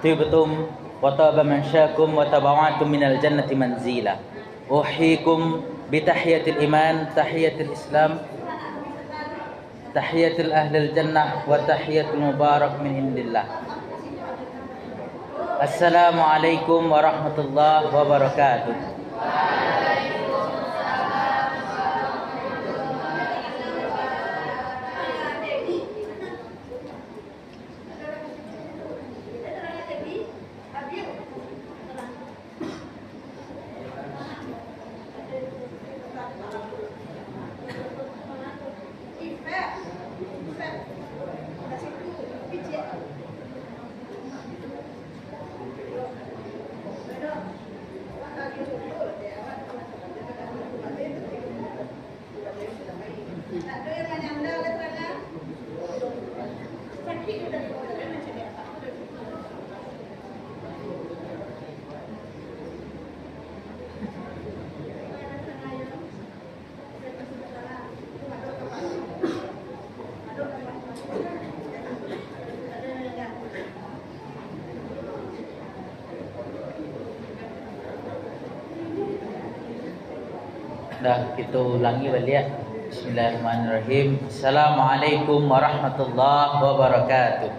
طبتم وطاب منشاكم وتبوأتم من الجنة منزلا. أحييكم بتحية الإيمان تحية الإسلام تحية الأهل الجنة وتحية المبارك من عند الله. السلام عليكم ورحمة الله وبركاته. Dah kita ulangi balik. Bismillahirrahmanirrahim. Assalamualaikum warahmatullahi wabarakatuh.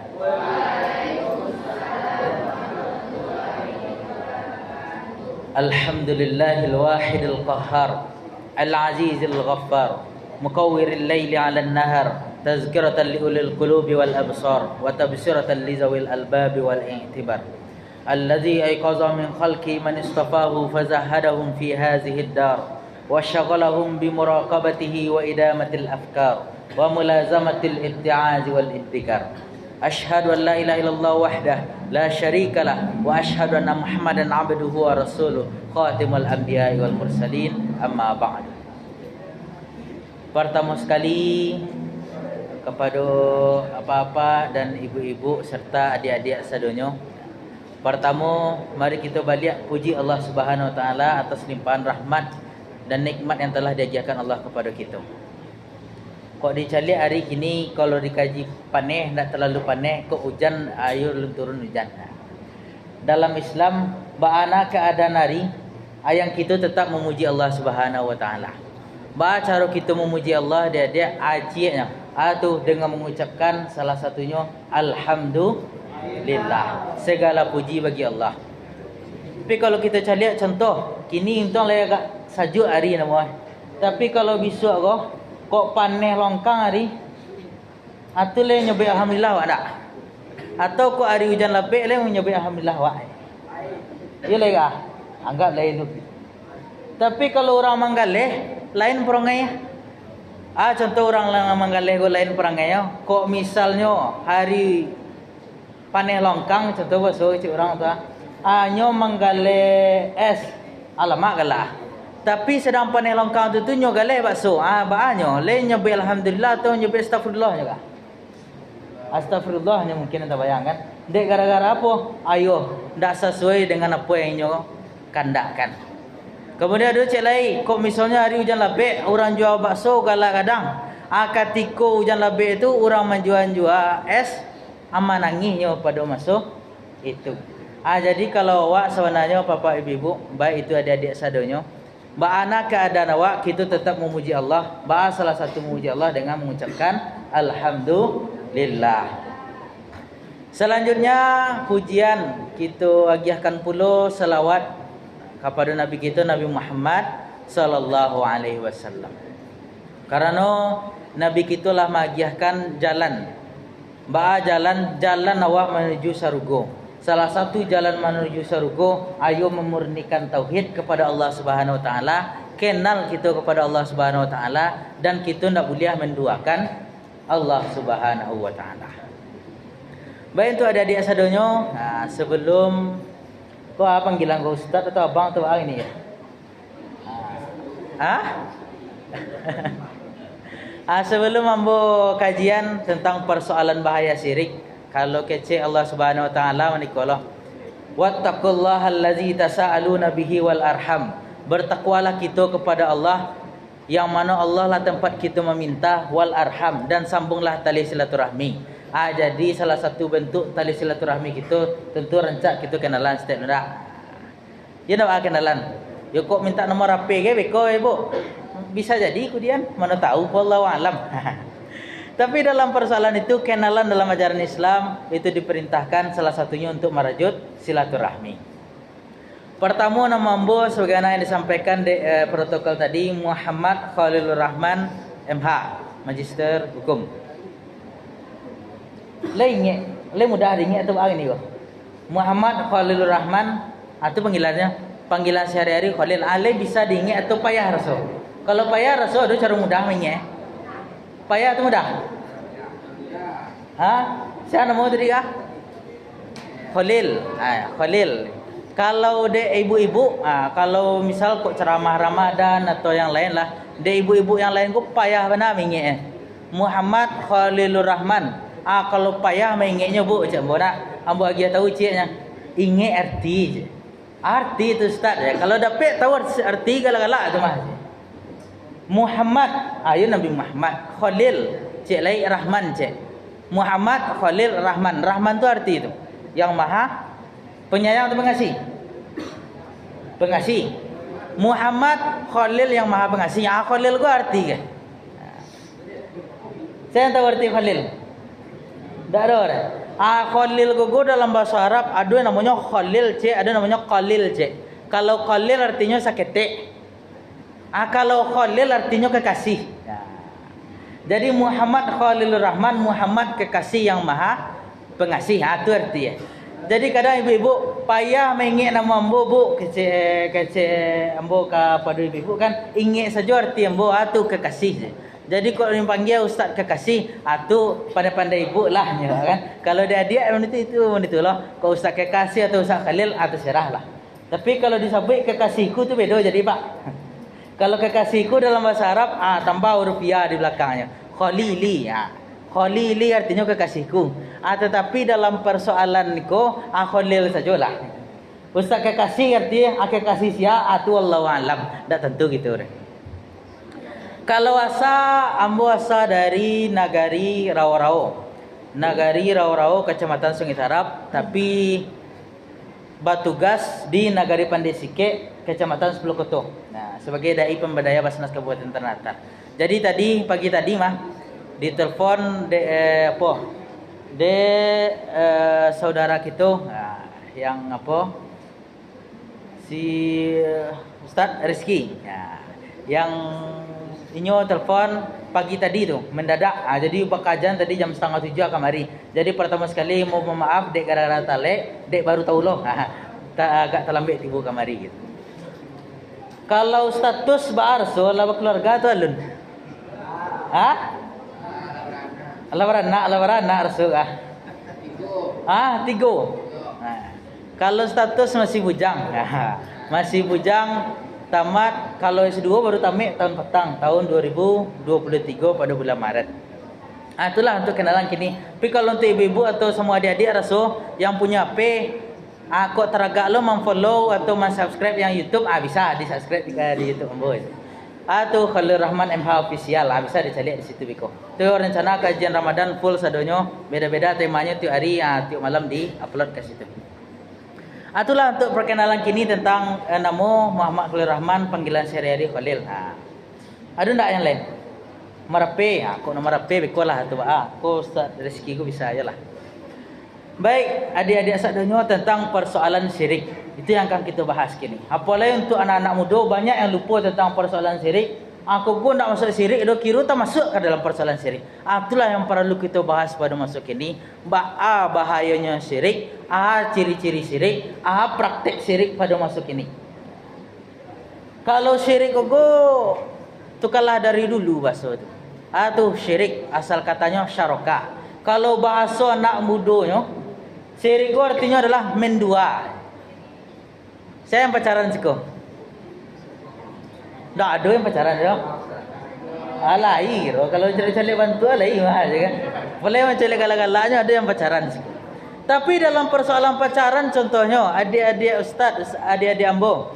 Alhamdulillahil wahidil qahhar al-azizil ghaffar muqawwiril laili 'alan nahar tazkiratan liulil qulubi wal absar wa tabsiratan lizawil albabi wal i'tibar alladzi ayqaza min khalqi man istafahu fazahadahum fi hadhihi ad-dar وشغلهم بمراقبته وإدامة الأفكار وملازمة الابتعاز والادكار. أشهد أن لا إله إلا الله وحده لا شريك له وأشهد أن محمدا عبده ورسوله خاتم الأنبياء والمرسلين. أما بعد. Pertama sekali kepada apa-apa dan ibu-ibu serta adik-adik sadonyo. Pertama, mari kita balik puji Allah Subhanahu wa taala atas limpahan rahmat dan nikmat yang telah diajarkan Allah kepada kita. Kok dicari hari kini kalau dikaji panen, tak terlalu panen, kok hujan, air turun hujan. Dalam Islam, bagaimana keadaan hari, ayang kita tetap memuji Allah Subhanahu wa taala. Bagaimana cara kita memuji Allah, dia ajinya atau dengan mengucapkan salah satunya alhamdulillah. Segala puji bagi Allah. Tapi kalau kita cari contoh, kini entah lah agak sajuk hari nama. Tapi kalau besok kok panen longkang hari, atau le nyebut alhamdulillah wak tak? Atau kok hari hujan lapik le nyebut alhamdulillah wak. Ya le kah? Anggap lain tu. Tapi kalau orang Manggaleh lain perangai. Contoh orang Manggaleh kok lain perangai. Kok misalnya hari panen longkang, contoh bahasa orang tu nyo Manggaleh es alamak galah. Tapi sedang panen longkang tu nyo galeh bakso. Baanyo le nyebut alhamdulillah atau nyebut astagfirullah juga. Astagfirullahnya mungkin anda bayangkan. Dek gara-gara apa? Ayo ndak sesuai dengan apa yang nyo kandakkan. Kemudian ada cek lain, kok misalnya hari hujan labik orang jual bakso galak kadang. Ketika hujan labik itu orang menjual es aman nangisnya pada masuk itu. Jadi kalau awak sebenarnya bapak ibu, baik itu adik-adik sadonyo, bagaimana keadaan awak, kita tetap memuji Allah. Salah satu memuji Allah dengan mengucapkan alhamdulillah. Selanjutnya pujian kita agiahkan pula selawat kepada Nabi kita Nabi Muhammad sallallahu alaihi wasallam. Karena Nabi kita lah mengagiahkan jalan. Jalan awak menuju surga. Salah satu jalan menuju surga, ayo memurnikan tauhid kepada Allah Subhanahu wa taala, kenal kita kepada Allah Subhanahu wa taala, dan kita tidak boleh menduakan Allah Subhanahu wa taala. Baik itu adik-adik sadonyo, sebelum kau panggilan kau ustaz atau abang atau abang ini ya? Sebelum ambo kajian tentang persoalan bahaya syirik, kalau kece Allah Subhanahu wa taala menikolah wattaqullaha allazi tasaaluna bihi wal arham. Bertakwalah kita kepada Allah yang mana Allah lah tempat kita meminta, wal arham, dan sambunglah tali silaturahmi. Jadi salah satu bentuk tali silaturahmi kita tentu rancak kita kenalan setiap ndak. Ya nak kenalan. Ya kok minta nomor HP ke beko ibu. Bisa jadi kemudian mana tahu wallahu alam. Tapi dalam persoalan itu kenalan dalam ajaran Islam itu diperintahkan salah satunya untuk merajut silaturahmi. Pertama nama ambo sebagaimana yang disampaikan di protokol tadi Muhammad Khalilur Rahman MH Magister Hukum. Le mudah diingat atau begini kok. Muhammad Khalilur Rahman atau panggilan sehari-hari Khalil. Ale bisa diingat atau payah rasa. Kalau payah rasa itu cara mudah mengingat. Payah atau mudah? Siapa nama tadi kah? Khalil. Khalil. Kalau de ibu-ibu, kalau misal kok ceramah Ramadan atau yang lain lah, de ibu-ibu yang lain kok payah benar mengingat. Muhammad Khalilur Rahman. Kalau payah mengingatnya bu, macam mana? Ambo lagi tahu ciknya. Ingat arti je. Arti itu Ustaz ya. Kalau dapat tahu arti galak-galak tu mah. Muhammad, ayo Nabi Muhammad. Khalil, cik lain Rahman cik. Muhammad Khalil Rahman. Rahman tu arti itu yang maha penyayang atau pengasih? Pengasih. Muhammad Khalil yang maha pengasih. Khalil tu arti ke? Saya tahu arti Khalil. Tak ada orang. Khalil ku dalam bahasa Arab ada yang namanya Khalil cik, ada namanya Qalil cik. Kalau Qalil artinya sakete. Kalau Khalil artinya kekasih. Jadi Muhammad Khalilur Rahman, Muhammad kekasih yang maha pengasih. Itu artinya. Jadi kadang ibu-ibu payah mengingat nama ambo bu, kecil ambo kepada ibu-ibu kan ingat saja arti ambo itu kekasih je. Jadi kalau dipanggil ustaz kekasih, tu pandai-pandai ibu lah kan. Kalau dia itu lah. Kalau ustaz kekasih atau ustaz Khalil atau serah lah. Tapi kalau disebut kekasihku tu beda jadi pak. Kalau kekasihku dalam bahasa Arab tambah huruf ya di belakangnya. Khalili. Khalili artinya kekasihku. Tetapi dalam persoalan niku Khalil sajalah. Ustaz kekasih artinya kekasih sia tu wallahu alam. Tak tentu gitu orang. Kalau ambo asa dari Nagari Rawo-Rawo. Nagari Rawo-Rawo Kecamatan Sungai Tarap, tapi batugas di Nagari Pandesike Kecamatan Sepulukoto. Sebagai dai pemberdaya Basnas Kabupaten Ternate. Jadi pagi tadi mah ditelepon saudara kita yang si Ustaz Rizki. Yang inyo telepon pagi tadi tu mendadak. Jadi bakajan tadi jam 6:30 kamari. Jadi pertama sekali mau maaf dek gara-gara tale, dek baru tahu loh. Agak terlambat tiba kamari gitu. Kalau status ba'arso lawa keluarga tu alun. Alawarana arso tiga. Kalau status masih bujang. Masih bujang. Tamat kalau S2 baru tamat tahun petang tahun 2023 pada bulan Maret. Itulah untuk kenalan kini. Tapi kalau untuk ibu-ibu atau semua adik-adik rasa yang punya HP kok teragak lo memfollow atau subscribe yang YouTube bisa di-subscribe di YouTube ambo. Atau Khalil Rahman MH official bisa dicari di situ biko. Tu rencana kajian Ramadan full sadonyo beda-beda temanya tiap hari tiap malam di-upload ke situ. Itulah untuk perkenalan kini tentang nama Muhammad Khalil Rahman, panggilan sehari-hari Khalil. Ada tak yang lain? Merape, kok nama merape bekolah tu kok Ustaz rezeki ku bisa ajalah. Baik, adik-adik sadonyo tentang persoalan syirik. Itu yang akan kita bahas kini. Apalagi untuk anak-anak muda banyak yang lupa tentang persoalan syirik. Aku pun tak masuk syirik, kira tak masuk ke dalam persoalan syirik. Itulah yang perlu kita bahas pada masuk ini. Bahayanya syirik, ciri-ciri syirik, praktek syirik pada masuk ini. Kalau syirik tu kalah dari dulu bahasa tu. Tuh syirik asal katanya syaraka. Kalau bahasa anak mudanya, syirik itu artinya adalah mendua. Saya yang pacaran siko. Tak ada yang pacaran dia. Alai kalau cari-cari bantu alai mah aja kan. Boleh macam galak-galaknya ada yang pacaran siko. Tapi dalam persoalan pacaran contohnya adik-adik ustaz, adik-adik ambo.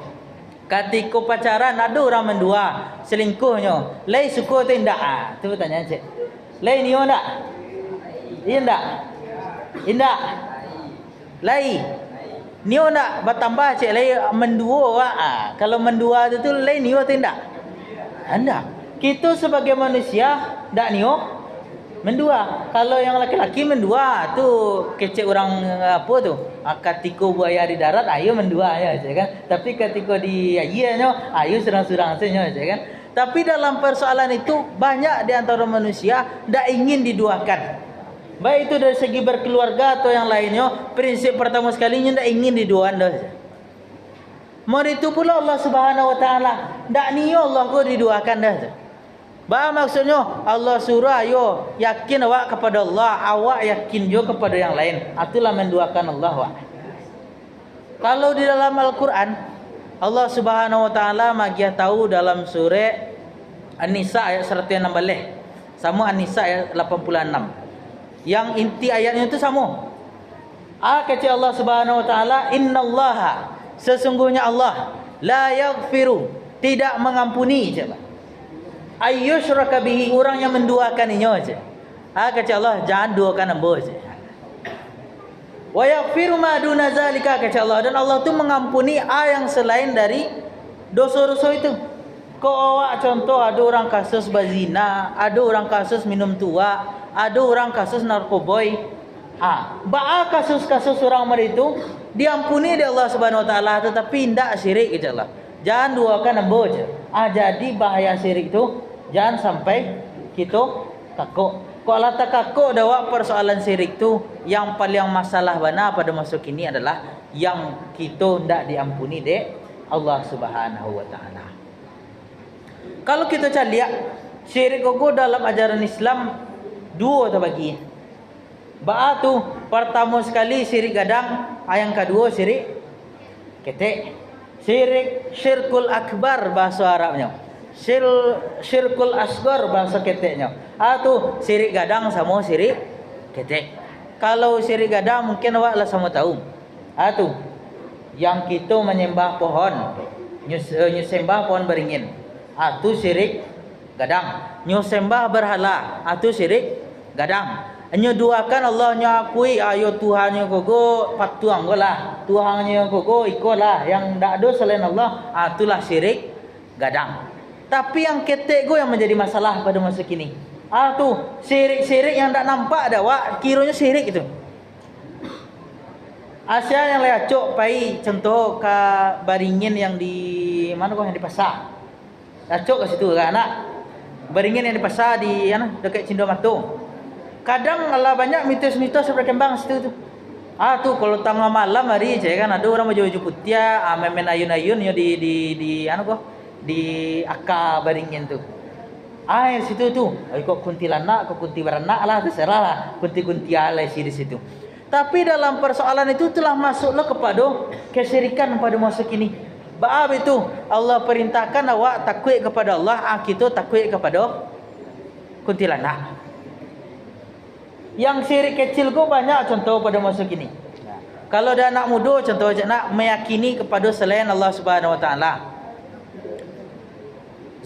Ketika pacaran ada orang mendua, selingkuhnya. Lai suka atau tidak? Tu pertanyaan cik. Lai ni tak? Iya ndak? Indak. Lai. Nio nak bertambah cik lai mendua wak. Kalau mendua tu lai nio tu ndak? Anda. Kita sebagai manusia ndak nio mendua. Kalau yang laki-laki mendua tu kecek orang apa tu? Ketika buaya di darat ayo mendua ya kan. Tapi ketika di airnya ayo serang-serang saja kan. Tapi dalam persoalan itu banyak di antara manusia ndak ingin diduakan. Baik itu dari segi berkeluarga atau yang lainnya, prinsip pertama sekalinya ndak ingin diduakan dah. Mari itu pula Allah Subhanahu wa taala ndak niyo Allah ko diduakan dah. Bah maksudnya Allah suruh ayo yakin awak kepada Allah, awak yakin juga kepada yang lain. Itulah menduakan Allah wak. Kalau di dalam Al-Qur'an Allah Subhanahu wa taala magiah tahu dalam surah An-Nisa ayat 116. Sama An-Nisa ayat 86. Yang inti ayatnya itu sama. Kata Allah Subhanahu wa taala, "Innallaha" sesungguhnya Allah la yaghfiru tidak mengampuni coba. Ayyushraka bihi orang yang menduakannya aja. Kata Allah jangan duakan ambo aja. Wa yaghfiru ma duna zalika kata Allah dan Allah tu mengampuni yang selain dari dosa-dosa itu. Kau awak contoh ada orang kasus berzina, ada orang kasus minum tua, ada orang kasus narkoboy. Ba'a kasus-kasus orang itu diampuni oleh Allah Subhanahu wa taala tetapi tidak syirik kata Allah. Jangan duakan ambo aja. Jadi bahaya syirik itu jangan sampai kita takut. Kalau tak takut dawa persoalan syirik tu yang paling masalah benar pada masa kini adalah yang kita tidak diampuni dek Allah Subhanahu wa taala. Kalau kita lihat syirik gogo dalam ajaran Islam dua terbagi. Ba'a tu pertama sekali syirik gadang, yang kedua syirik ketek. Syirkul akbar bahasa Arabnya. Syirkul asghar bahasa keteknya. Tu syirik gadang sama syirik ketek. Kalau syirik gadang mungkin awak lah sama tahu. Tu yang kita menyembah pohon, nyembah pohon beringin. Tu syirik gadang. Nyembah berhala. Tu syirik gadang. Nyeduakan Allah nyakui ayo Tuhannya gogo patuang golah. Tuhannya gogo ikolah yang ndak ada selain Allah. Itulah syirik gadang. Tapi yang ketek go yang menjadi masalah pada masa kini. Tu syirik-syirik yang ndak nampak dah wak kiranya syirik itu. Asia yang lecok pai contoh ke Baringin yang di mana kau yang di pasar. Lecok ke situ kan anak. Baringin yang di pasar di dekat Cindomatu. Kadang Allah banyak mitos-mitos berkembang situ tu. Tu kalau tengah malam hari je kan ada orang baju putih, main ayun-ayun yo di di akar Baringin tu. Situ tu. Kok kuntilanak, kok kunti beranak lah terserah lah. Kunti-kunti alai di situ. Tapi dalam persoalan itu telah masuklah kepada kesyirikan pada masa kini. Baab itu Allah perintahkan awak takut kepada Allah, kita takut kepada kuntilanak. Yang syirik kecil ko banyak contoh pada masa kini. Kalau ada anak muda contoh aja nak meyakini kepada selain Allah Subhanahu wa taala.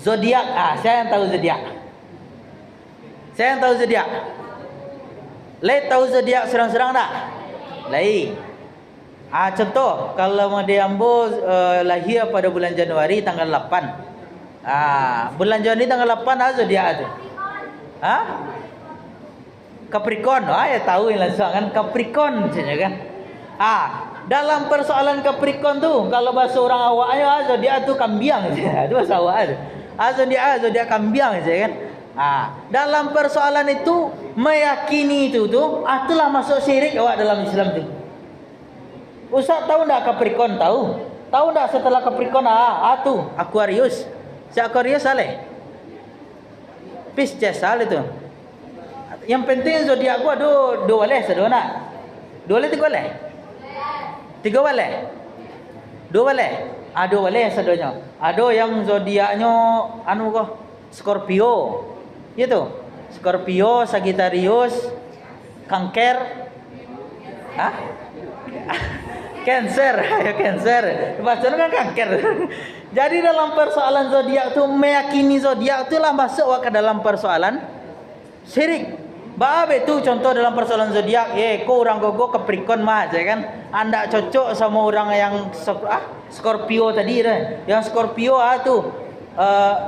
Zodiak, saya yang tahu zodiak. Saya yang tahu zodiak. Lai tahu zodiak serang-serang tak? Lai. Contoh kalau dia ambo lahir pada bulan Januari tanggal 8. Bulan Januari tanggal 8 zodiak tu. Capricorn, ya tahu yang langsung kan Capricorn saja kan. Dalam persoalan Capricorn tu kalau bahasa orang awaknya zodiak tu kambiang saja. Itu bahasa awak tu. Zodiak kambiang saja kan. Dalam persoalan itu meyakini itu tu itulah masuk syirik awak dalam Islam tu. Ustaz tahu tak Capricorn tahu? Tahu tak setelah Capricorn tu Aquarius. Si Aquarius saleh. Pisces saleh tu. Yang penting zodiak gua ada 2 waleh sedona nak. 2 waleh 3 waleh. 3 waleh. 2 waleh. 2 waleh sedonya. Ada yang zodiaknya Scorpio. Ya tu. Scorpio, Sagittarius, Kanker. Cancer, Cancer. Bacanya kan kanker. Jadi dalam persoalan zodiak tu meyakini zodiak itulah masuk ke dalam persoalan syirik. Babe tu contoh dalam persoalan zodiak, kau orang gogo Capricorn mah aja kan. Anda cocok sama orang yang Scorpio tadi dah. Yang Scorpio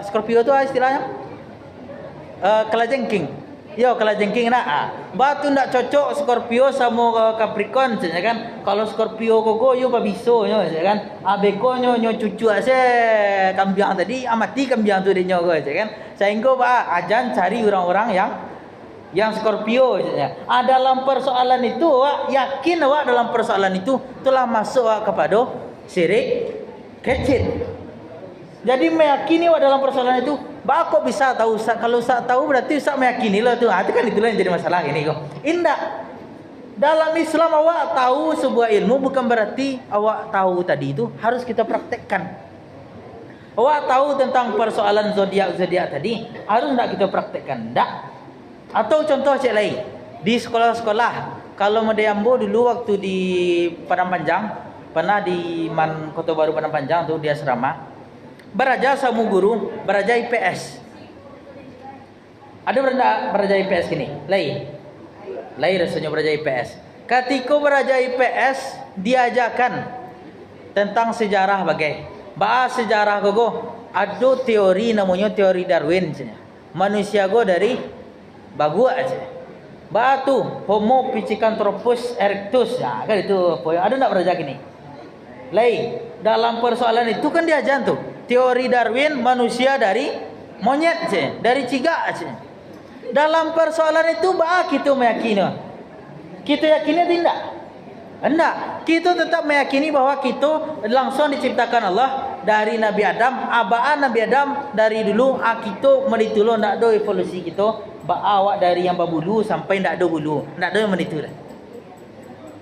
Scorpio tu istilahnya kelajengking. Yo kelajengking nak. Batu ndak cocok Scorpio sama Capricorn saja kan. Kalau Scorpio gogo yo babiso nyo saja kan. Abeko nyo cucu ase kambiang tadi amati kambiang tu dia nyo saja kan. Sehingga ajan cari orang-orang yang Scorpio saja. Dalam persoalan itu yakin dalam persoalan itu telah masuk kepada syirik kecil. Jadi meyakini dalam persoalan itu, kok bisa tahu? Kalau Ustaz tahu berarti Ustaz meyakini lah tu. Itu kan itulah yang jadi masalah ini kok. Indah. Dalam Islam awak tahu sebuah ilmu bukan berarti awak tahu tadi itu harus kita praktekkan. Awak tahu tentang persoalan zodiak tadi harus tak kita praktekkan? Tak. Atau contoh cek lain, di sekolah-sekolah, kalau Medeyambo dulu waktu di Padang Panjang, pernah di Kota Baru Padang Panjang tu dia asrama, beraja sama guru, beraja IPS. Ada beraja IPS gini? Lain rasanya beraja IPS. Ketika beraja IPS diajarkan tentang sejarah bagai bahas sejarah gogo, ada teori namanya teori Darwin. Manusia go dari bagu aja. Batu Homo pithecanthropus erectus. Kan itu poin. Ada enggak beraja gini? Lain. Dalam persoalan itu kan diajar tuh. Teori Darwin manusia dari monyet aja, dari cigak aja. Dalam persoalan itu kita meyakini. Kita yakini tidak? Enggak. Kita tetap meyakini bahwa kita langsung diciptakan Allah dari Nabi Adam, abaan Nabi Adam dari dulu kita menitulun ndak ada evolusi kita. Awak dari yang berbulu sampai ndak ada bulu, ndak ada yang menitu dah.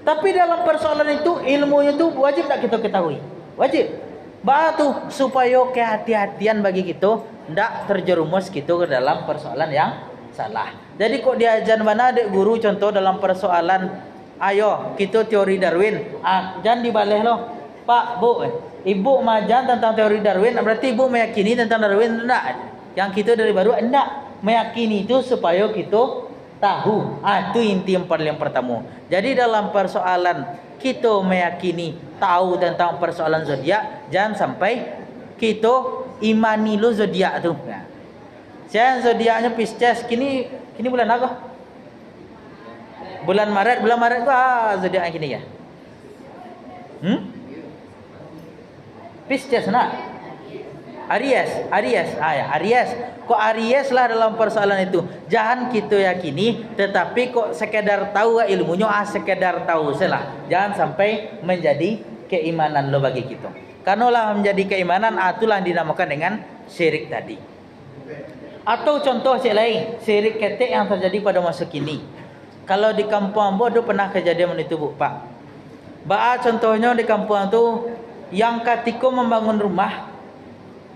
Tapi dalam persoalan itu ilmunya itu wajib tak kita ketahui. Wajib. Batu supaya kehati-hatian bagi kita ndak terjerumus kita ke dalam persoalan yang salah. Jadi kok diajar mana dek guru contoh dalam persoalan ayo kita teori Darwin. Jangan dibalik loh. Pak, Bu, Ibu majan tentang teori Darwin berarti Ibu meyakini tentang Darwin enggak? Yang kita dari baru enggak. Meyakini itu supaya kita tahu. Itu inti yang paling pertama. Jadi dalam persoalan kita meyakini tahu tentang persoalan zodiak, jangan sampai kita imani lo zodiak tu. Saya zodiaknya Pisces. Kini bulan apa? Bulan Maret tu zodiak kini ya. Pisces nak. Aries. Aries. Kok Aries lah dalam persoalan itu. Jangan kita yakini, tetapi kok sekedar tahu ilmunya, sekedar tahu salah. Jangan sampai menjadi keimanan lo bagi kita. Karena lah menjadi keimanan, itulah yang dinamakan dengan syirik tadi. Atau contoh lain, syirik ketek yang terjadi pada masa kini. Kalau di kampung Ambo ada pernah kejadian itu Bu Pak. Contohnya di kampung itu yang ketika membangun rumah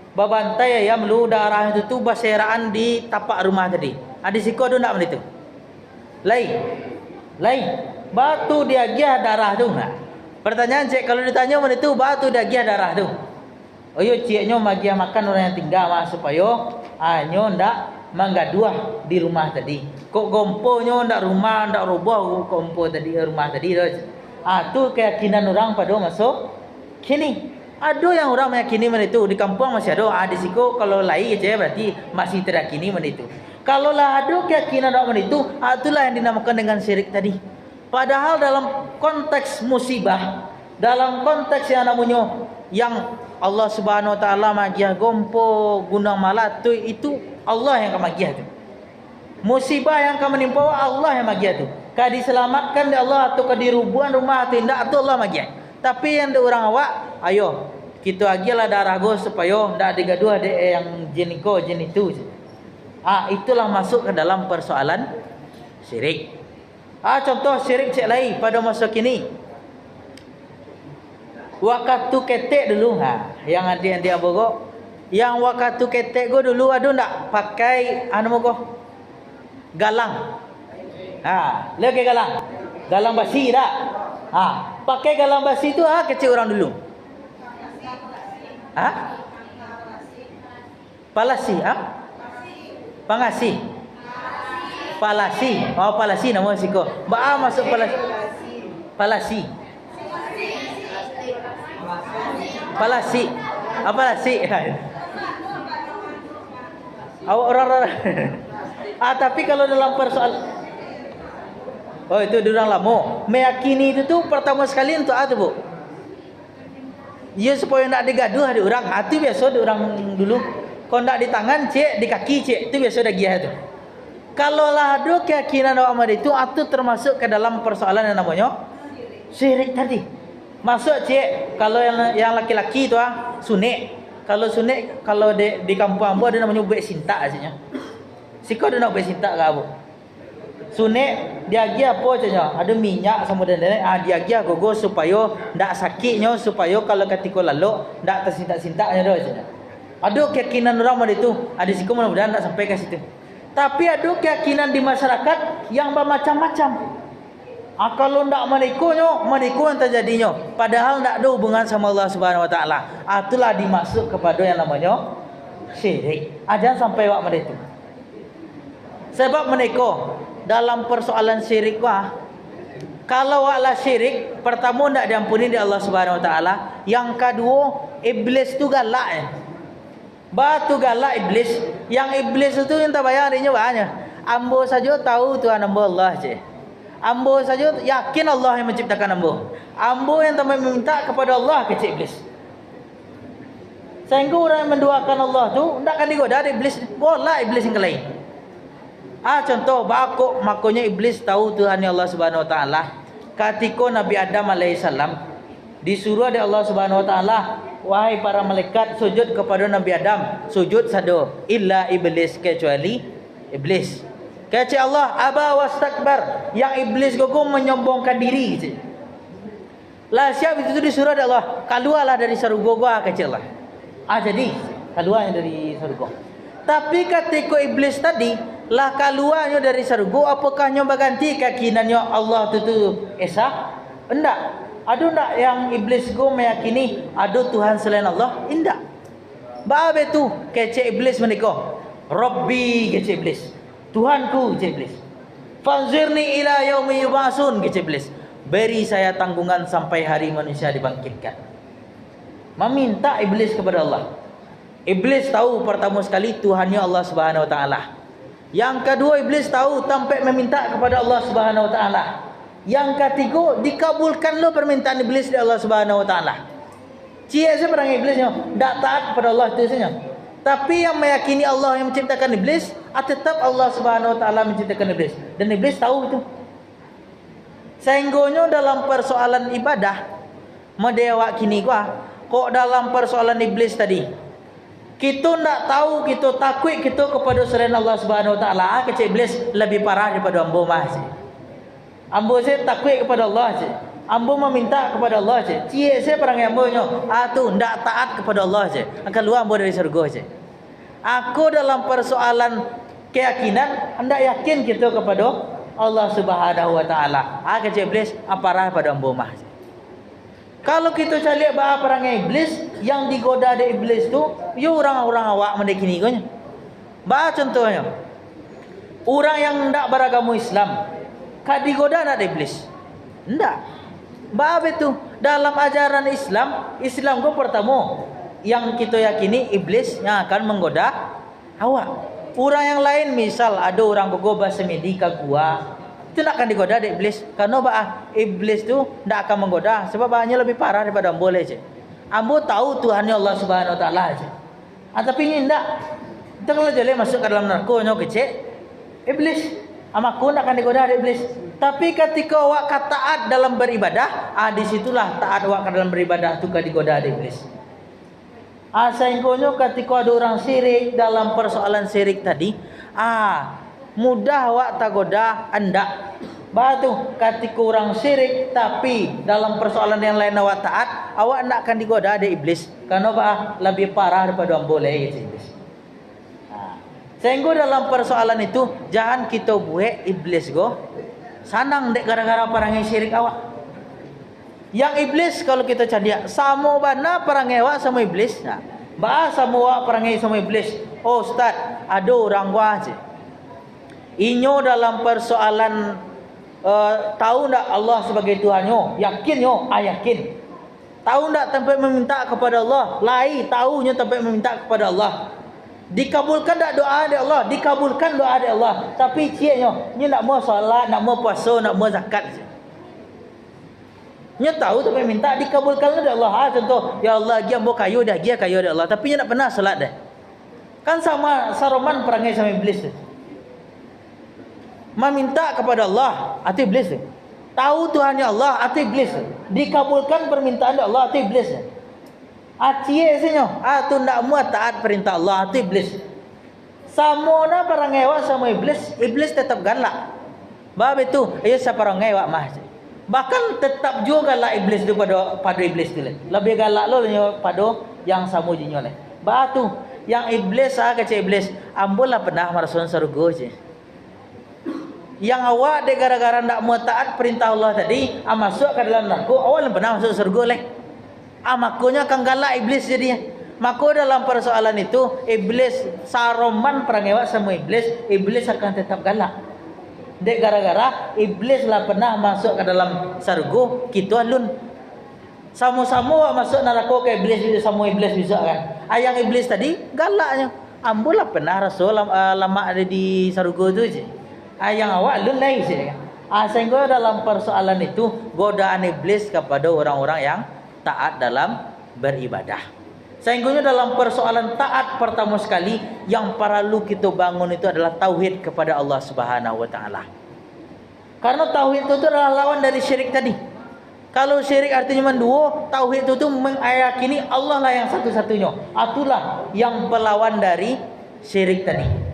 babantai ya melu darah itu tu baseraan di tapak rumah tadi. Di siku ada ndak begitu? Lain. Batu dia giah darah tu. Pertanyaan cik kalau ditanya begitu batu dia giah darah tu. Oh yo ciknya magiah makan orang yang tinggal supaya nyo ndak manggaduah di rumah tadi. Kok gomponyo ndak rumah ndak rubah gompo tadi rumah tadi tu. Tu keyakinan orang pada masuk kini. Ada yang orang meyakini itu di kampung masih ada. Di siku kalau lain aja berarti masih teryakini itu. Kalau lah ada keyakinan orang itu, itulah yang dinamakan dengan syirik tadi. Padahal dalam konteks musibah, dalam konteks yang namanya yang Allah Subhanahu Wa Taala magiah gompo gunung malatu itu Allah yang kemagiah tu. Musibah yang akan menimpa Allah yang magiah tu. Kah diselamatkan di Allah atau kah dirubuhan rumah atau tidak itu Allah magiah. Tapi yang ada orang awak, ayo kita agilah darah go supaya ndak digaduh ada yang jin itu. Itulah masuk ke dalam persoalan syirik. Contoh syirik cek lain pada masa kini. Waktu ketek dulu, yang ada bogo, yang waktu ketek go dulu ada ndak pakai galang. Lagi galang basi dah. Pakai galang basi itu kecil orang dulu. Palasi, Pangasi. Palasi. Oh, palasi nama siko. Ba masuk palasi. Palasi. Palasi. Apa lasi? Awak orang-orang. Tapi kalau dalam persoalan, oh itu orang lama. Meyakini itu tuh pertama sekali untuk apa bu? Ya supaya nak digaduh ada orang. Itu biasa ada orang dulu. Kalau nak di tangan cek, di kaki cek, itu biasa dah gia itu. Kalau lah ada keyakinan awak itu termasuk ke dalam persoalan yang namanya syirik tadi. Masuk cek, kalau yang laki-laki itu sunik. Kalau sunik, kalau di kampung ambo ada namanya ubek sinta asalnya. Siko ada nak ubek sinta ke abu? Sunik dia gi apa asalnya? Ada minyak sama dan dia gi gogo supaya ndak sakitnya, supaya kalau ketika lalu ndak tersinta-sintanya dah asalnya. Ada keyakinan orang itu, ada siko mudah-mudahan ndak sampai ke situ. Tapi ada keyakinan di masyarakat yang bermacam-macam. Kalau ndak menikunya, meniku yang terjadinya. Padahal ndak ada hubungan sama Allah Subhanahu Wa Taala. Itulah dimasuk kepada yang namanya syirik. Jangan sampai wak itu. Sebab meniku dalam persoalan syirik kalau waklah syirik, pertama ndak diampuni di Allah Subhanahu Wa Taala. Yang kedua, iblis tu galak Batu galak iblis. Yang iblis itu yang tak bayar adanya banyak. Ambo saja tahu Tuhan ambo Allah je. Ambo saja yakin Allah yang menciptakan ambo. Ambo yang tak meminta kepada Allah kecil iblis. Sehingga orang yang mendoakan Allah tu tidak akan digoda ada iblis. Bola iblis yang lain. Contoh bakok makanya iblis tahu Tuhan Allah Subhanahu Wa Taala. Ketika Nabi Adam alaihissalam disuruh oleh Allah Subhanahu Wa Taala, wahai para malaikat sujud kepada Nabi Adam, sujud sado illa iblis, kecuali iblis. Kata Allah aba wastakbar, yang iblis gogo menyombongkan diri. Lah siap itu disuruh oleh Allah, keluarlah dari surga gua, kata Allah. Jadi keluarnya dari surga. Tapi ketika iblis tadi lah keluarnya dari surga, apakah nyoba ganti keyakinannya Allah itu esa? Enggak. Ada tak yang iblis go meyakini ada Tuhan selain Allah? Tidak. Babe tu kece iblis menikah. Rabbi kece iblis. Tuhanku kece iblis. Fanzirni ila yaumi yub'atsun kece iblis. Beri saya tanggungan sampai hari manusia dibangkitkan. Meminta iblis kepada Allah. Iblis tahu pertama sekali Tuhannya Allah Subhanahu Wa Taala. Yang kedua iblis tahu sampai meminta kepada Allah Subhanahu Wa Taala. Yang ketiga dikabulkan lo permintaan iblis dari Allah Subhanahu Wa Taala. Cia saya perang iblisnya tidak taat kepada Allah itu saja. Tapi yang meyakini Allah yang menciptakan iblis, tetap Allah Subhanahu Wa Taala menciptakan iblis dan iblis tahu itu. Sehingga dalam persoalan ibadah medewa kini kok dalam persoalan iblis tadi kita tidak tahu, kita takut kita kepada selain Allah Subhanahu Wa Taala. Kecil iblis lebih parah daripada ambo masih. Ambo saya takut kepada Allah je. Ambo meminta kepada Allah je. Cie saya perangai ambo nyo. Tu ndak taat kepada Allah je. Akan luar ambo dari surga je. Aku dalam persoalan keyakinan hendak yakin kita kepada Allah Subhanahu Wa Taala. Kecil iblis parah pada ambo mah. Kalau kita cari bah perangai iblis yang digoda dari iblis tu, yo orang-orang awak mendekini gonya. Bah contohnya. Orang yang ndak beragama Islam digoda nak iblis? Enggak. Bab itu dalam ajaran Islam ko pertama yang kita yakini iblis yang akan menggoda awak. Orang yang lain misal ada orang gogo bahasa medika gua, itu nak akan digoda dari iblis. Karena iblis tu ndak akan menggoda sebab hanya lebih parah daripada ambo je. Ambo tahu Tuhannya Allah Subhanahu Wa Taala aja. Tapi ini ndak. Kita kalau jale masuk ke dalam neraka nyo kecil iblis. Amaku nak akan digoda oleh iblis. Tapi ketika awak taat dalam beribadah, di situlah taat awak dalam beribadah tu digoda oleh iblis. Sehingga ketika ada orang syirik dalam persoalan syirik tadi, mudah awak tak goda anda. Batu ketika orang syirik tapi dalam persoalan yang lain awak taat, awak nak akan digoda oleh iblis. Karena lebih parah daripada yang boleh iblis. Sehingga dalam persoalan itu jangan kita buat iblis go sanang dek gara-gara perangai syirik awak. Yang iblis kalau kita cadia sama bana perangai awak sama iblis. Bah sama awak perangai sama iblis. Oh ustaz, ada orang wah je. Inyo dalam persoalan tahu ndak Allah sebagai Tuhannya? Yakin yo? Yakin. Tahu ndak tempat meminta kepada Allah? Lai tahunya tempat meminta kepada Allah. Dikabulkan tak doa dari Allah? Dikabulkan doa dari Allah. Tapi cienyo, ni nak mau solat, nak mau puasa, nak mau zakat. Nya tahu tapi minta dikabulkan dari Allah. Contoh, ya Allah, dia mau kayu dah, dia kayu dari Allah. Tapi nya nak pernah solat dah. Kan sama Saroman perangai sama iblis tu. Meminta kepada Allah, atau iblis tu. Tahu Tuhannya Allah, atau iblis tu. Dikabulkan permintaan dari Allah, atau iblis tu. Cie senyo, tu ndak muat taat perintah Allah, atau iblis. Samona perangai awak sama iblis, iblis tetap galak. Bab itu, saya perangai awak mah. Bahkan tetap juga galak iblis tu pada iblis tu. Lebih galak lo pada yang sama jinyo le. Ba tu yang iblis kecil iblis, ambolah pernah masuk surga je. Yang awak de gara-gara ndak mau taat perintah Allah tadi, masuk ke dalam neraka, awak pernah masuk surga leh. Makonya akan galak iblis jadinya. Maka dalam persoalan itu, iblis Saroman perangewak sama iblis akan tetap galak. Dek gara-gara iblis lah pernah masuk ke dalam surga, kita alun. Sama-sama masuk neraka ke iblis, sama iblis bisa kan. Yang iblis tadi galaknya. Ambolah pernah rasul lama ada di surga tu je. Yang awak alun lain je kan. Sehingga dalam persoalan itu godaan iblis kepada orang-orang yang taat dalam beribadah. Sehingga dalam persoalan taat pertama sekali yang perlu kita bangun itu adalah tauhid kepada Allah Subhanahu wa taala. Karena tauhid itu adalah lawan dari syirik tadi. Kalau syirik artinya mendua, tauhid itu meyakini Allah lah yang satu-satunya. Itulah yang pelawan dari syirik tadi.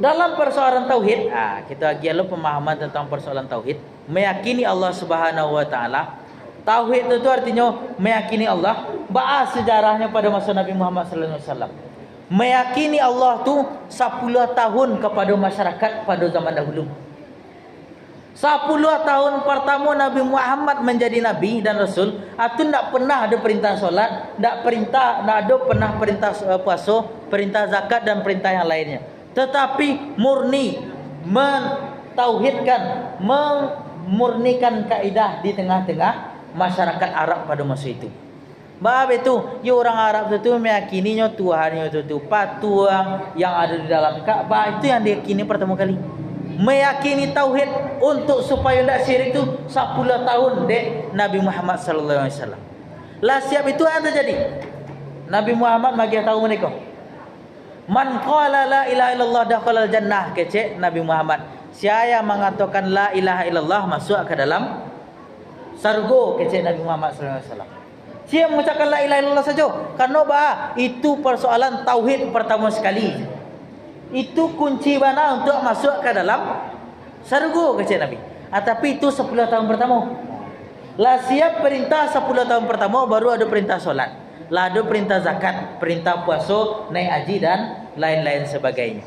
Dalam persoalan tauhid, kita lagi ada pemahaman tentang persoalan tauhid, meyakini Allah Subhanahu wa taala. Tauhid itu artinya meyakini Allah. Bahas sejarahnya pada masa Nabi Muhammad sallallahu alaihi wasallam. Meyakini Allah tu 10 tahun kepada masyarakat pada zaman dahulu. 10 tahun pertama Nabi Muhammad menjadi nabi dan rasul, itu tidak pernah ada perintah solat, tidak ada pernah perintah puasa, perintah zakat dan perintah yang lainnya. Tetapi murni mentauhidkan, memurnikan kaidah di tengah-tengah masyarakat Arab pada masa itu. Bab itu, orang Arab itu meyakininya Tuhannya itu patung yang ada di dalam Ka'bah, itu yang diyakini pertama kali. Meyakini tauhid untuk supaya tidak syirik itu 10 tahun dek Nabi Muhammad sallallahu alaihi wasallam. Lah siap itu apa terjadi? Nabi Muhammad bagi tahu mereka. Man qala la ilaha illallah dakhalal jannah, kecek Nabi Muhammad. Siapa mengatakan la ilaha illallah masuk ke dalam surga, kecek Nabi Muhammad sallallahu alaihi wasallam. Siapa mengucapkan la ilaha illallah saja? Karena itu persoalan tauhid pertama sekali. Itu kunci mana untuk masuk ke dalam surga, kecek Nabi. Tapi itu 10 tahun pertama. Lah siap perintah 10 tahun pertama baru ada perintah solat. Lah ada perintah zakat, perintah puasa, naik haji dan lain-lain sebagainya.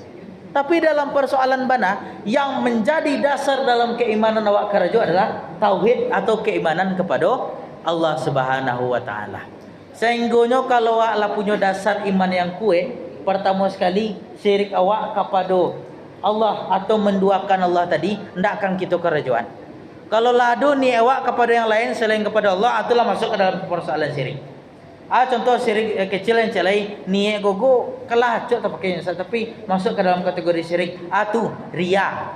Tapi dalam persoalan mana yang menjadi dasar dalam keimanan awak kerajo adalah tauhid atau keimanan kepada Allah Subhanahu wa taala. Sehingga kalau awak lah punya dasar iman yang kuat, pertama sekali syirik awak kepada Allah atau menduakan Allah tadi, tidak akan kita kerajuan. Kalau ladu ni awak kepada yang lain selain kepada Allah, itulah masuk ke dalam persoalan syirik. Contoh syirik kecil yang celai ni gogo kalah cok tak pakai tapi masuk ke dalam kategori syirik. Tu ria.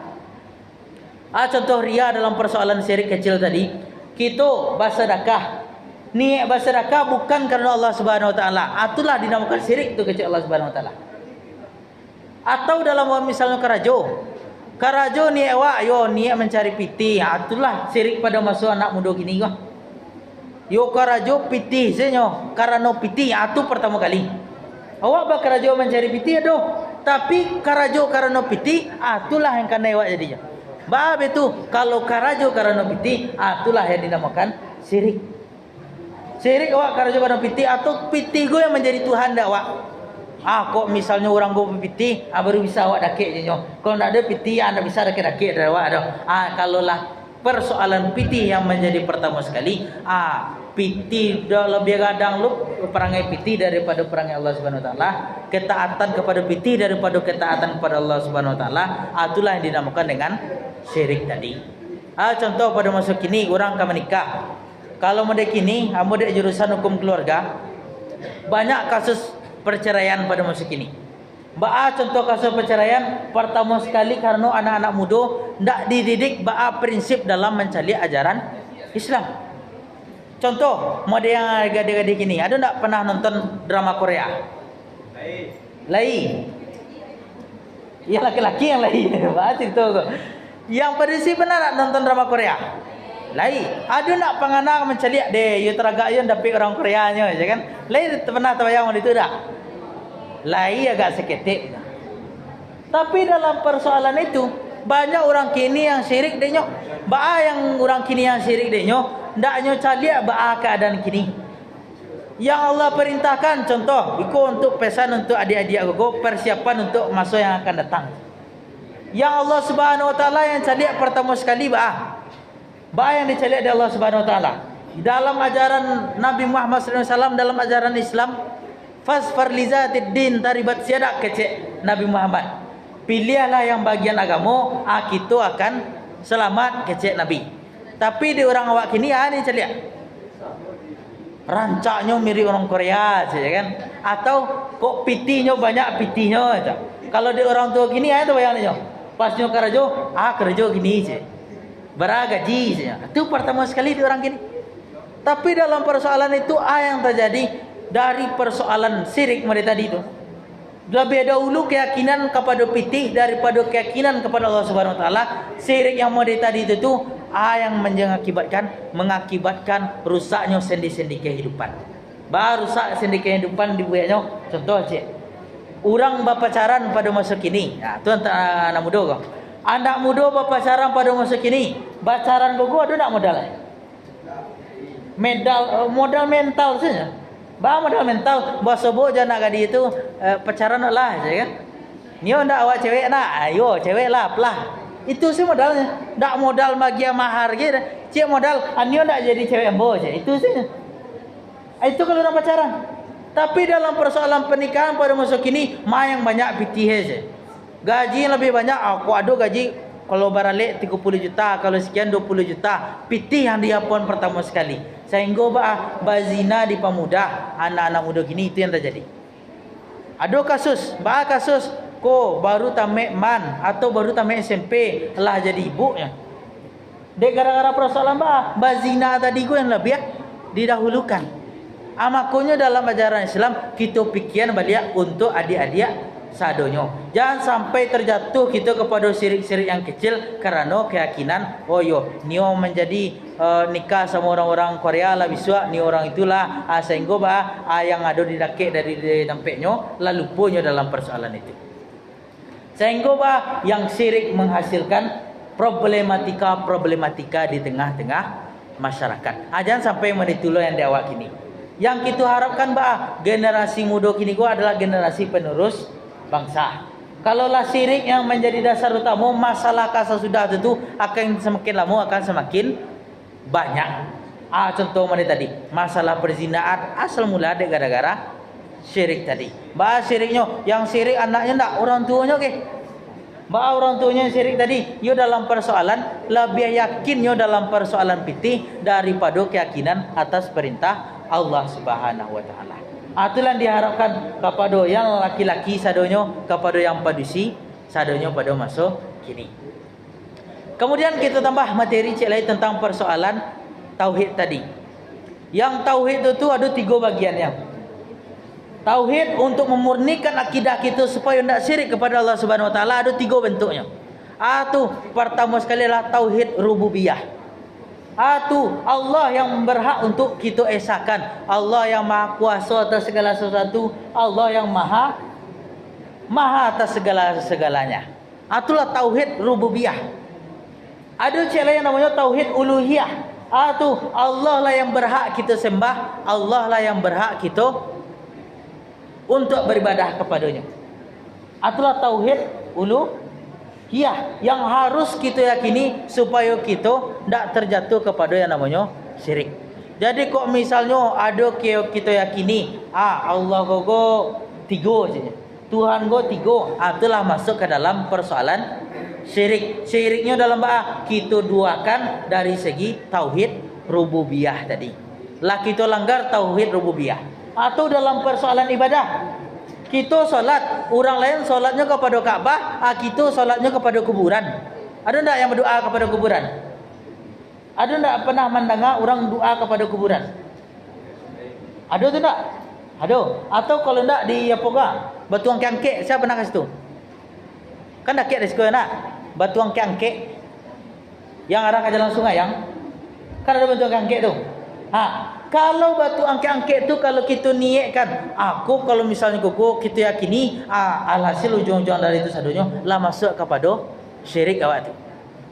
Contoh ria dalam persoalan syirik kecil tadi, kita bersedekah. Niat bersedekah bukan karena Allah Subhanahu wa taala. Itulah dinamakan syirik tu kecil Allah Subhanahu wa taala. Atau dalam misalnya karajo ni awak yo niat mencari piti, itulah syirik pada masa anak muda gini kah. Yo karajo piti senyo, karena piti itu pertama kali. Awak bakarajo mencari piti aduh, tapi karajo karena piti, itulah yang kena awak jadinya. Bab itu kalau karajo karena piti, itulah yang dinamakan syirik. Syirik awak karajo karena piti atau piti go yang menjadi Tuhan dak awak. Kok misalnya orang go piti, baru bisa awak dakik je nyo. Kalau ndak ada piti, anda bisa dakik-dakik dari awak dah. Kalau lah persoalan piti yang menjadi pertama sekali. Piti dah lebih gadang lu perangai piti daripada perangai Allah Subhanahu Wa Taala. Ketaatan kepada piti daripada ketaatan kepada Allah Subhanahu Wa Taala. Itulah yang dinamakan dengan syirik tadi. Contoh pada masa kini orang akan menikah. Kalau mode kini, mode jurusan hukum keluarga, banyak kasus perceraian pada masa kini. Contoh kasus perceraian pertama sekali karena anak-anak muda tidak dididik prinsip dalam mencari ajaran Islam. Contoh, mode yang gadis-gadis kini, ada tak pernah nonton drama Korea? Lain. Yang laki-laki yang lain. Cerita kok. Yang berisi pernah tak nonton drama Korea? Lain. Ada nak penganak mencari deh, you teragak you dapat orang Koreanya, je kan? Lain pernah terbayang itu tak? Lain agak seketik. Tapi dalam persoalan itu banyak orang kini yang syirik denyo. Yang orang kini yang syirik denyo, ndaknyo cari keadaan kini. Yang Allah perintahkan, contoh, ikut untuk pesan untuk adik-adik aku, persiapan untuk masa yang akan datang. Yang Allah Subhanahu Wa Taala yang cari pertama sekali yang dicari dari Allah Subhanahu Wa Taala. Dalam ajaran Nabi Muhammad SAW, dalam ajaran Islam, fasfar lizatid din taribat siadak kecek Nabi Muhammad. Pilihlah yang bagian agama, kita akan selamat kecek Nabi. Tapi di orang awak kini ni celiak. Rancaknya mirip orang Korea saja kan. Atau kok pitinya banyak pitinya aja. Kalau di orang tua kini itu bayangnya. Pasnya kerja gini saja. Beragaji saja. Itu pertama sekali di orang kini. Tapi dalam persoalan itu yang terjadi dari persoalan syirik mereka tadi itu. Lebih dahulu keyakinan kepada pitih daripada keyakinan kepada Allah Subhanahu Wa Taala. Syirik yang mereka tadi itu yang mengakibatkan rusaknya sendi-sendi kehidupan. Rusak sendi kehidupan dibuatnya. Contoh cik, orang berpacaran pada masa kini. Tu anak muda kau. Anak muda berpacaran pada masa kini. Pacaran begitu ada nak modal? Modal mental saja. Modal mental, bahasa bo jangan gadi itu pacaran lah, je kan? Nio ndak awak cewek nak, ayo cewek lah, pelah. Itu sih modalnya. Ndak modal bagi mahar gitu. Cik modal, nio ndak jadi cewek embo je. Itu sih. Itu kalau orang pacaran. Tapi dalam persoalan pernikahan pada masa kini, yang banyak pitih je. Gaji yang lebih banyak, aku ada gaji kalau baralik 30 juta, kalau sekian 20 juta. Pitih yang dia pun pertama sekali. Sehingga bazina di pemuda, anak-anak muda gini itu yang terjadi. Ada kasus baru tamat man atau baru tamat SMP lah jadi ibu ya. Dek gara-gara persoalan bazina tadi yang lebih didahulukan. Makanya dalam ajaran Islam kita pikiran balik untuk adik-adik sadonyo. Jangan sampai terjatuh kita kepada syirik-syirik yang kecil karena keyakinan nio menjadi nikah sama orang-orang Korea lah biswa ni orang itulah sehingga yang ada di dakik dari tampaknya lalu punya dalam persoalan itu. Sehingga yang syirik menghasilkan problematika di tengah-tengah masyarakat. Jangan sampai menitulah yang di awak kini. Yang kita harapkan generasi muda kini adalah generasi penerus bangsa. Kalaulah syirik yang menjadi dasar utama, masalah kasar sudah itu akan semakin lama akan semakin banyak. Contoh mana tadi, masalah perzinaan asal mula ada gara-gara syirik tadi. Syiriknya, yang syirik anaknya ndak, orang tuanya orang tuanya yang syirik tadi. Yo dalam persoalan lebih yakinnya dalam persoalan pitih daripada keyakinan atas perintah Allah Subhanahu Wa Taala. Itulah diharapkan kepada yang laki-laki sadonyo, kepada yang padusi sadonyo pada masa kini. Kemudian kita tambah materi cik lain tentang persoalan tauhid tadi. Yang tauhid itu ada 3 bagiannya. Tauhid untuk memurnikan akidah kita supaya tidak syirik kepada Allah Subhanahu Wa Taala ada 3 bentuknya. Pertama sekali adalah tauhid rububiyah. Allah yang berhak untuk kita esakan. Allah yang maha kuasa atas segala sesuatu. Allah yang maha atas segala-segalanya. Itulah tauhid rububiyah. Ada cik lain yang namanya tauhid uluhiyah. Allah lah yang berhak kita sembah. Allah lah yang berhak kita untuk beribadah kepadanya. Itulah tauhid Iya, yang harus kita yakini supaya kita tidak terjatuh kepada yang namanya syirik. Jadi kok misalnya ada kita yakini, Allah gogo tiga saja, Tuhan go tiga, itulah masuk ke dalam persoalan syirik. Syiriknya dalam bahasa kita duakan dari segi tauhid rububiyah tadi. Lah kita langgar tauhid rububiyah. Atau dalam persoalan ibadah, kita solat, orang lain solatnya kepada Ka'bah, kita solatnya kepada kuburan. Ada tak yang berdoa kepada kuburan? Ada tak pernah mendengar orang doa kepada kuburan? Ada tu tak? Ada. Atau kalau tak di apa Batuang Keangkek, siapa nak kasih tu? Kan dah kek di sekolah nak? Batuang Keangkek yang arah ke jalan sungai yang kan ada Batuang Keangkek tu. Kalau batu angkek-angkek tu kalau kita niatkan, aku kalau misalnya kuku kita yakini, alhasil ujung-ujung dari itu sadunya lah masuk kepada syirik awak tu.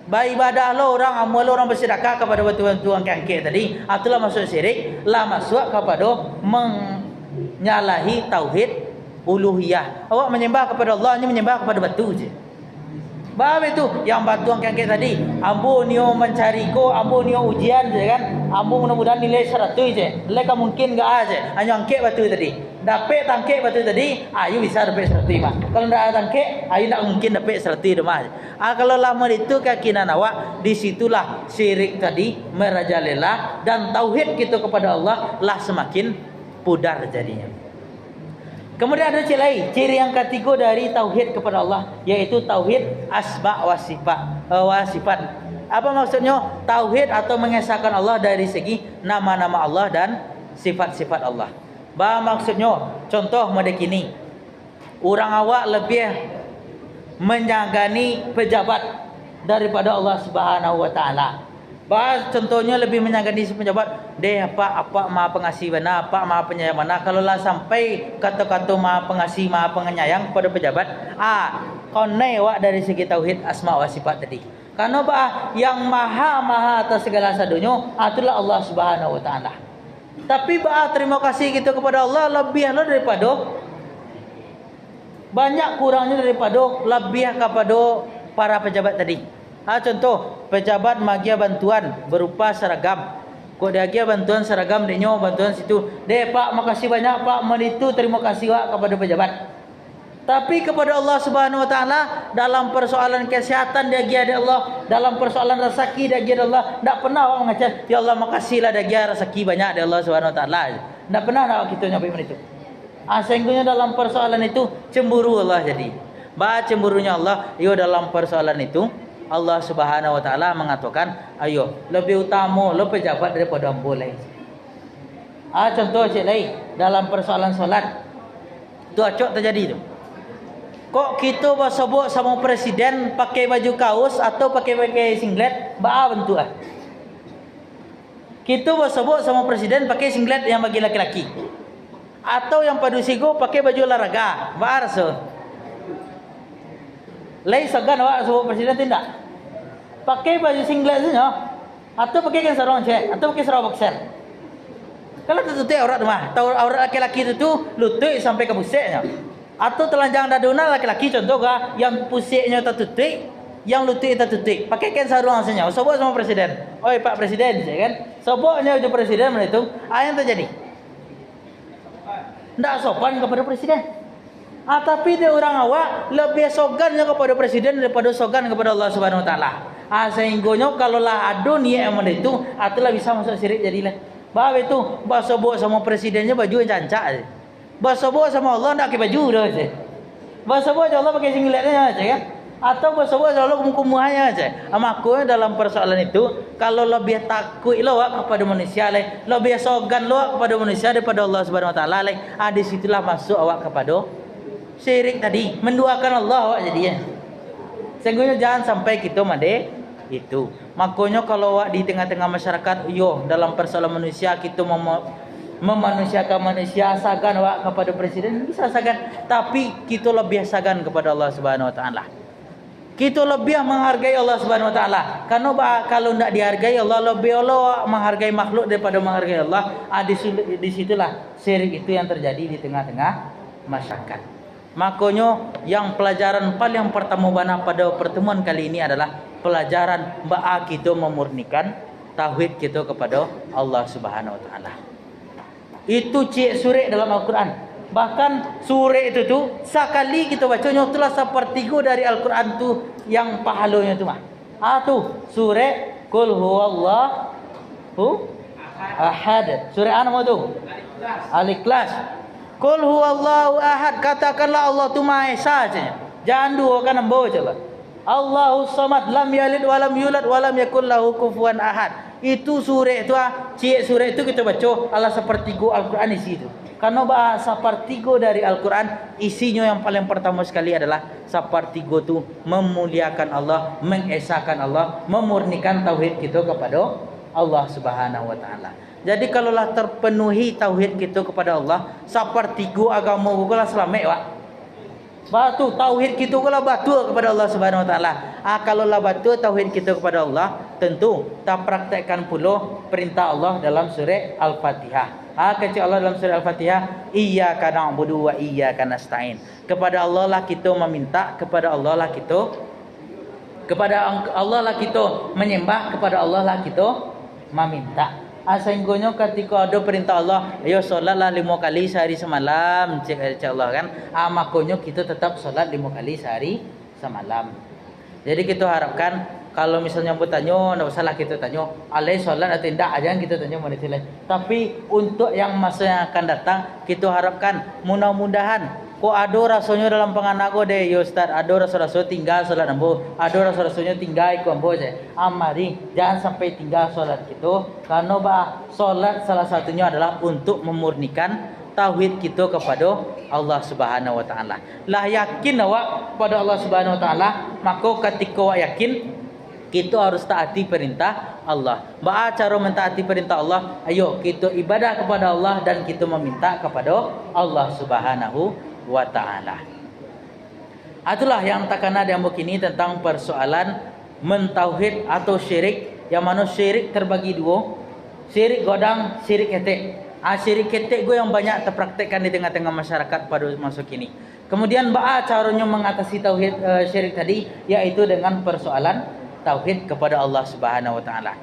Beribadah lo orang, amal orang bersedekah kepada batu-batu angkek-angkek tadi, itulah masuk syirik, lah masuk kepada menyalahi tauhid uluhiyah. Awak menyembah kepada Allah, hanya menyembah kepada batu je. Bahawa itu yang batu angkek tadi, ambo nio mencari ko, ambo nio ujian je kan, ambo mudah-mudahan nilai 100 je, nilai kan mungkin enggak aja, hanya angkek batu tadi, dapat tangkek batu tadi, ayu bisa dapat 100 mah. Kalau enggak tangkek, ayu tak mungkin dapat 100 mah. Kalau lama itu keyakinan awak, disitulah syirik tadi merajalela dan tauhid kita kepada Allah lah semakin pudar jadinya. Kemudian ada ciri yang ketiga dari tauhid kepada Allah, yaitu tauhid asma wa sifat. Apa maksudnya? Tauhid atau mengesahkan Allah dari segi nama-nama Allah dan sifat-sifat Allah. Maksudnya, contoh model kini, orang awak lebih menyangani pejabat daripada Allah Subhanahu wa taala. Contohnya lebih menyangani si pejabat, apa maha pengasih mana, apa maha penyayang mana. Kalau lah sampai kata-kata maha pengasih, maha penyayang pada pejabat, konai wak dari segi tauhid asma wa sifat tadi. Karena yang maha atas segala sadunya itulah Allah Subhanahu wa taala. Tapi terima kasih kita kepada Allah lebih daripada banyak kurangnya daripada lebih kepada para pejabat tadi. Contoh, pejabat magia bantuan berupa seragam. Kok dia bantuan seragam dia bantuan situ. Pak, makasih banyak Pak, itu terima kasih Pak kepada pejabat. Tapi kepada Allah Subhanahu wa taala dalam persoalan kesehatan dia ada Allah, dalam persoalan rezeki dia ada Allah. Tak pernah awak mengajar, ya Allah makasihlah dia rezeki banyak dari Allah Subhanahu wa taala. Tak pernah awak kita nyampai itu. Sehingga dalam persoalan itu cemburu Allah jadi. Cemburunya Allah, dalam persoalan itu Allah Subhanahu wa taala mengatakan, ayo lebih utama lo pejabat daripada ambo lain. Contoh cik lain dalam persoalan solat. Tu acok terjadi tu. Kok kita bersebut sama presiden pakai baju kaos atau pakai singlet, bentuk Kita bersebut sama presiden pakai singlet yang bagi laki-laki. Atau yang padu sigo pakai baju olahraga, rasa. Lain segan awak sebut presiden tidak? Pakai baju singlet saja, atau pakai kan sarung cek, atau pakai sarung boxer. Kalau tertutup aurat mah, tahu aurat laki-laki itu lutut sampai ke pusiknya. Atau telanjang daduna laki-laki contoh yang pusiknya tertutup, yang lutut tertutup. Pakai kan sarung saja. Sebut sama presiden. Oi Pak Presiden, kan? Sebutnya udah presiden itu, yang terjadi. Tidak sopan kepada presiden. Tapi dia orang awak lebih sogannya kepada presiden daripada sogan kepada Allah Subhanahu wa taala. Sehingga kalau lah ada niat yang itu, itulah bisa masuk syirik jadilah. Bahawa itu bersobok sama presidennya baju yang cancak je. Bersobok sama Allah tak pakai baju dah je. Bersobok sama Allah pakai singletnya aja kan. Atau bersobok sama Allah kumuh-kumuhannya aja. Makanya dalam persoalan itu, kalau lebih takut lo kepada manusia lebih sogan lo kepada manusia daripada Allah Subhanahu wa taala di situlah masuk awak kepada syirik tadi, menduakan Allah awak jadinya. Sehingga jangan sampai kita made itu. Makanya kalau awak di tengah-tengah masyarakat, dalam persoalan manusia kita memanusiakan manusia, sagan awak kepada presiden bisa sagan, tapi kita lebih sagan kepada Allah Subhanahu wa taala. Kita lebih menghargai Allah Subhanahu wa taala. Karena kalau tidak dihargai Allah, lebih Allah menghargai makhluk daripada menghargai Allah. Di situlah syirik itu yang terjadi di tengah-tengah masyarakat. Makanya yang pelajaran paling pertama bana pada pertemuan kali ini adalah pelajaran ba'a kita memurnikan tauhid kita kepada Allah Subhanahu wa taala. Itu cik surah dalam Al-Quran. Bahkan surah itu tu sekali kita bacanya itulah sepertiga dari Al-Quran tu yang pahalanya tu mah. Tu surah Qul huwallahu ahad. Surah apa tu? Al-Ikhlas. Qul huwallahu ahad, katakanlah Allah tu Maha Esa saja. Jangan duakan ambo saja. Allahu samad, lam yalid wa lam yulad wa lam yakul lahu kufuwan ahad. Itu surah itu cik surah itu kita baca Allah sepertiga Al-Quran isi itu. Karena bahasa sepertiga dari Al-Quran isinya yang paling pertama sekali adalah sepertiga itu memuliakan Allah, mengesakan Allah, memurnikan tauhid kita kepada Allah Subhanahu wa taala. Jadi kalaulah terpenuhi tauhid kita kepada Allah, sepertiga agama kita selamat wak. Batu tauhid kita kalau batu kepada Allah Subhanahu wa taala. Kalaulah batu tauhid kita kepada Allah, tentu tak praktekkan pula perintah Allah dalam surah Al-Fatihah. Kata Allah dalam surah Al-Fatihah, iyyaka na'budu wa iyyaka nasta'in. Kepada Allah lah kita meminta, kepada Allah lah kita menyembah, kepada Allah lah kita meminta. Sehingga ketika ada perintah Allah, ayo solatlah 5 kali sehari semalam, cek Allah kan. Makanya kita tetap solat 5 kali sehari semalam. Jadi kita harapkan kalau misalnya bertanya, tidak salah kita tanya, alai solat atau tidak, jangan kita tanya manusia lain. Tapi untuk yang masa yang akan datang, kita harapkan mudah-mudahan kok ada rasanya dalam penganak ko deh, yo Ustaz, ada rasa-rasa tinggal solat ambo, ada rasa-rasanya tinggal ikut ambo je. Mari jangan sampai tinggal solat kita, karena solat salah satunya adalah untuk memurnikan tauhid kita kepada Allah Subhanahu wa taala. Lah yakin awak pada Allah Subhanahu wa taala, maka ketika awak yakin kita harus taati perintah Allah. Cara mentaati perintah Allah, ayo kita ibadah kepada Allah dan kita meminta kepada Allah Subhanahu wa ta'ala. Itulah yang takana yang begini tentang persoalan mentauhid atau syirik, yang mana syirik terbagi dua, syirik godang, syirik ketek. Syirik ketek gue yang banyak terpraktekkan di tengah-tengah masyarakat pada masa kini. Kemudian caranya mengatasi tauhid syirik tadi, yaitu dengan persoalan tauhid kepada Allah Subhanahu wa taala.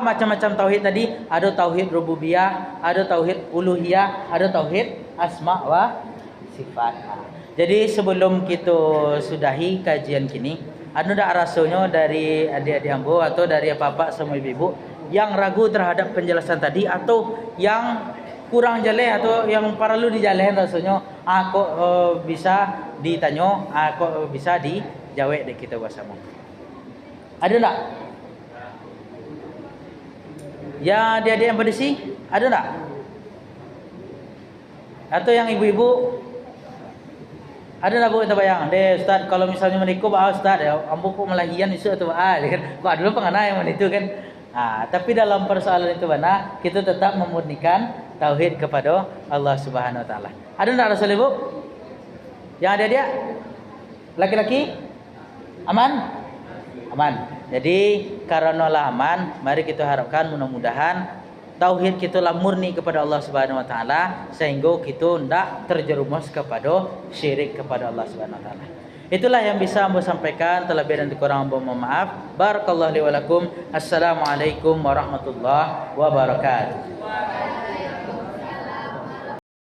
Macam-macam tauhid tadi, ada tauhid rububiyah, ada tauhid uluhiyah, ada tauhid asma wa sifat. Jadi sebelum kita sudahi kajian kini, ada tak rasanya dari adik-adik ambo atau dari bapak sama ibu yang ragu terhadap penjelasan tadi, atau yang kurang jelas atau yang perlu dijelasin rasanya, kok bisa ditanya, kok bisa dijawab deh kita bersama. Ada tak? Ya adik-adik yang berdisi, ada tak? Atau yang ibu-ibu? Ada tak bu kita bayang? Deh Ustaz, kalau misalnya menikah Ustaz, ya ambo kok melahian isu atau kan? Kok dulu pengenai yang itu kan? Tapi dalam persoalan itu mana kita tetap memurnikan tauhid kepada Allah Subhanahu wa taala. Ada tak Rasul ibu? Yang ada dia? Laki-laki? Aman? Aman. Jadi karena aman, mari kita harapkan mudah-mudahan tauhid kita lah murni kepada Allah Subhanahu wa taala, sehingga kita tidak terjerumus kepada syirik kepada Allah Subhanahu wa taala. Itulah yang bisa saya sampaikan, terlebih dan kurang mohon maaf. Barakallahu li wa lakum. Assalamualaikum warahmatullahi wabarakatuh.